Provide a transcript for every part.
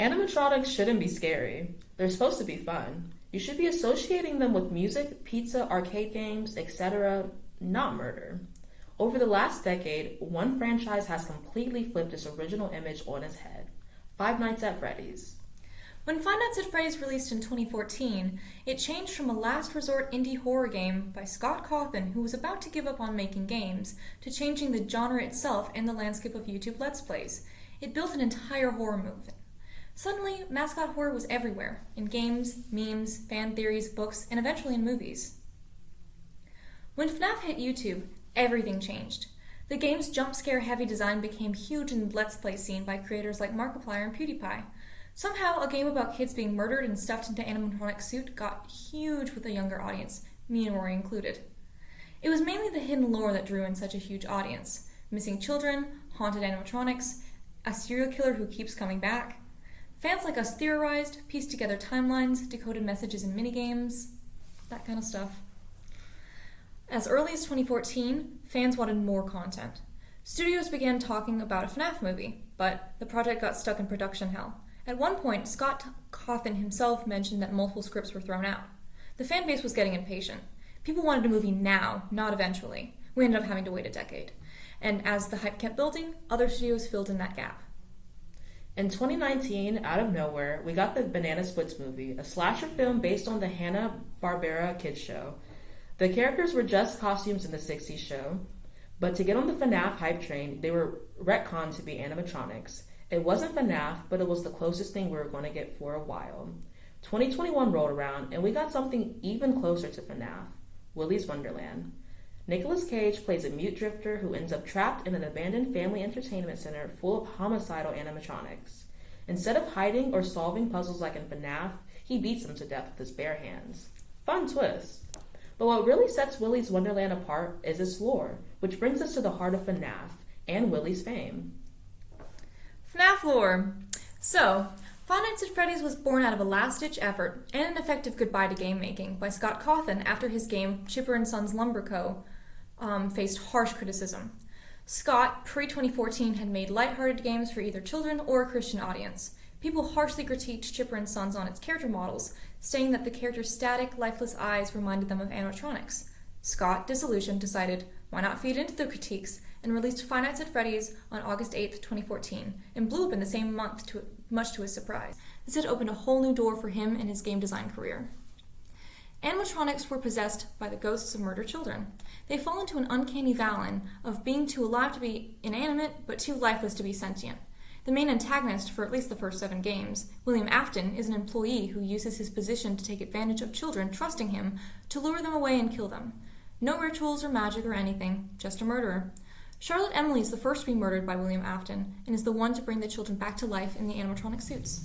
Animatronics shouldn't be scary. They're supposed to be fun. You should be associating them with music, pizza, arcade games, etc., not murder. Over the last decade, one franchise has completely flipped its original image on its head. Five Nights at Freddy's. When Five Nights at Freddy's released in 2014, it changed from a last resort indie horror game by Scott Cawthon, who was about to give up on making games, to changing the genre itself and the landscape of YouTube Let's Plays. It built an entire horror movement. Suddenly, mascot horror was everywhere, in games, memes, fan theories, books, and eventually in movies. When FNAF hit YouTube, everything changed. The game's jump scare heavy design became huge in the Let's Play scene by creators like Markiplier and PewDiePie. Somehow, a game about kids being murdered and stuffed into animatronic suit got huge with a younger audience, me and Rory included. It was mainly the hidden lore that drew in such a huge audience. Missing children, haunted animatronics, a serial killer who keeps coming back. Fans like us theorized, pieced together timelines, decoded messages in minigames, that kind of stuff. As early as 2014, fans wanted more content. Studios began talking about a FNAF movie, but the project got stuck in production hell. At one point, Scott Cawthon himself mentioned that multiple scripts were thrown out. The fan base was getting impatient. People wanted a movie now, not eventually. We ended up having to wait a decade. And as the hype kept building, other studios filled in that gap. In 2019, out of nowhere, we got the Banana Splits movie, a slasher film based on the Hanna-Barbera kids show. The characters were just costumes in the 60s show, but to get on the FNAF hype train, they were retconned to be animatronics. It wasn't FNAF, but it was the closest thing we were going to get for a while. 2021 rolled around, and we got something even closer to FNAF, Willy's Wonderland. Nicolas Cage plays a mute drifter who ends up trapped in an abandoned family entertainment center full of homicidal animatronics. Instead of hiding or solving puzzles like in FNAF, he beats them to death with his bare hands. Fun twist. But what really sets Willy's Wonderland apart is its lore, which brings us to the heart of FNAF and Willy's fame. FNAF lore. So, Five Nights at Freddy's was born out of a last-ditch effort and an effective goodbye to game making by Scott Cawthon after his game Chipper & Sons Lumber Co. Faced harsh criticism. Scott, pre-2014, had made lighthearted games for either children or a Christian audience. People harshly critiqued Chipper & Sons on its character models, saying that the characters' static, lifeless eyes reminded them of animatronics. Scott, disillusioned, decided, why not feed into the critiques, and released Five Nights at Freddy's on August 8, 2014, and blew up in the same month, much to his surprise. This had opened a whole new door for him in his game design career. Animatronics were possessed by the ghosts of murdered children. They fall into an uncanny valley of being too alive to be inanimate, but too lifeless to be sentient. The main antagonist for at least the first 7 games, William Afton, is an employee who uses his position to take advantage of children trusting him to lure them away and kill them. No rituals or magic or anything, just a murderer. Charlotte Emily is the first to be murdered by William Afton, and is the one to bring the children back to life in the animatronic suits.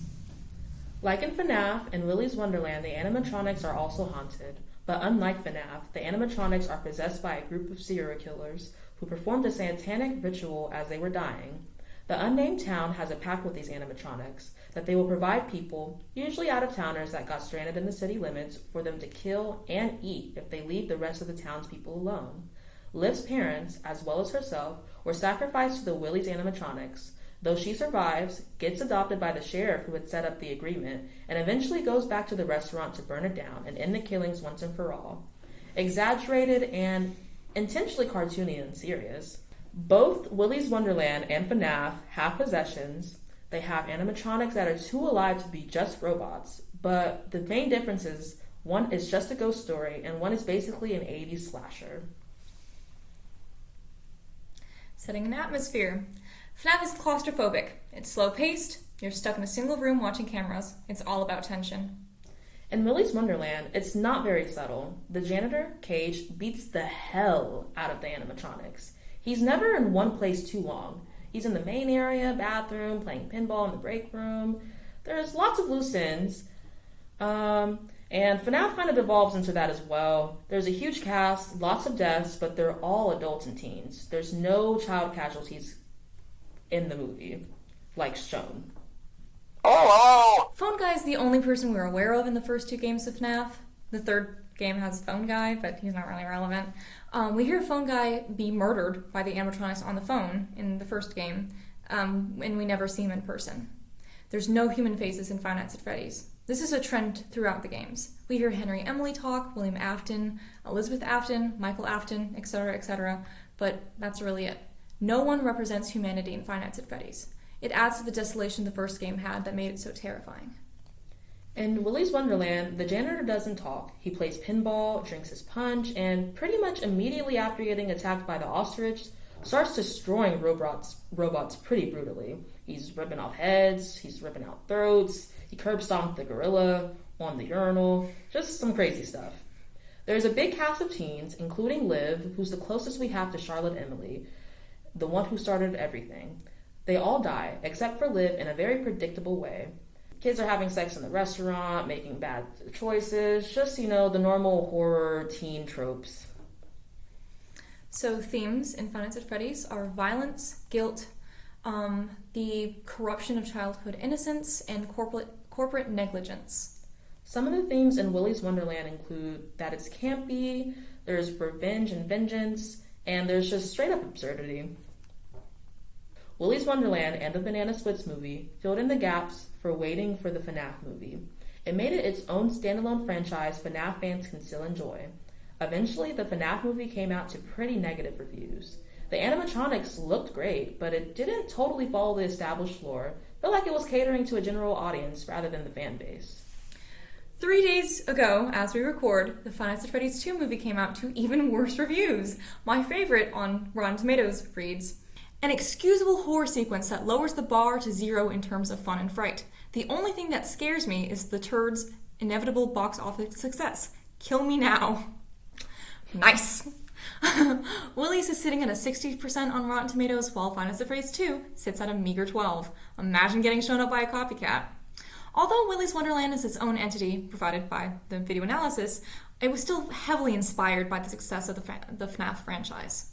Like in FNAF and Willy's Wonderland, the animatronics are also haunted. But unlike FNAF, the animatronics are possessed by a group of serial killers who performed a satanic ritual as they were dying. The unnamed town has a pact with these animatronics that they will provide people, usually out-of-towners that got stranded in the city limits, for them to kill and eat if they leave the rest of the townspeople alone. Liv's parents, as well as herself, were sacrificed to the Willy's animatronics. Though she survives, gets adopted by the sheriff who had set up the agreement, and eventually goes back to the restaurant to burn it down and end the killings once and for all. Exaggerated and intentionally cartoony and serious. Both Willy's Wonderland and FNAF have possessions. They have animatronics that are too alive to be just robots, but the main difference is one is just a ghost story and one is basically an 80s slasher. Setting an atmosphere. FNAF is claustrophobic. It's slow-paced. You're stuck in a single room watching cameras. It's all about tension. In Willy's Wonderland, it's not very subtle. The janitor, Cage, beats the hell out of the animatronics. He's never in one place too long. He's in the main area, bathroom, playing pinball in the break room. There's lots of loose ends. And FNAF kind of devolves into that as well. There's a huge cast, lots of deaths, but they're all adults and teens. There's no child casualties in the movie, like shown. Oh! Phone Guy is the only person we're aware of in the first 2 games of FNAF. The third game has Phone Guy, but he's not really relevant. We hear Phone Guy be murdered by the animatronics on the phone in the first game, and we never see him in person. There's no human faces in Five Nights at Freddy's. This is a trend throughout the games. We hear Henry Emily talk, William Afton, Elizabeth Afton, Michael Afton, etc., but that's really it. No one represents humanity in Five Nights at Freddy's. It adds to the desolation the first game had that made it so terrifying. In Willy's Wonderland, the janitor doesn't talk. He plays pinball, drinks his punch, and pretty much immediately after getting attacked by the ostrich, starts destroying robots pretty brutally. He's ripping off heads, he's ripping out throats, he curb stomped the gorilla on the urinal, just some crazy stuff. There's a big cast of teens, including Liv, who's the closest we have to Charlotte Emily, the one who started everything. They all die, except for Liv in a very predictable way. Kids are having sex in the restaurant, making bad choices, just, the normal horror teen tropes. So themes in Five Nights at Freddy's are violence, guilt, the corruption of childhood innocence, and corporate negligence. Some of the themes in Willy's Wonderland include that it's campy, there's revenge and vengeance, and there's just straight up absurdity. Willy's Wonderland and the Banana Splits movie filled in the gaps for waiting for the FNAF movie. It made it its own standalone franchise FNAF fans can still enjoy. Eventually, the FNAF movie came out to pretty negative reviews. The animatronics looked great, but it didn't totally follow the established lore. I felt like it was catering to a general audience rather than the fan base. 3 days ago, as we record, the Five Nights at Freddy's 2 movie came out to even worse reviews. My favorite on Rotten Tomatoes reads, "An excusable horror sequence that lowers the bar to 0 in terms of fun and fright. The only thing that scares me is the turd's inevitable box office success. Kill me now." Nice! Willy's is sitting at a 60% on Rotten Tomatoes, while Five Nights at Freddy's 2 sits at a meager 12. Imagine getting shown up by a copycat. Although Willy's Wonderland is its own entity, provided by the video analysis, it was still heavily inspired by the success of the FNAF franchise.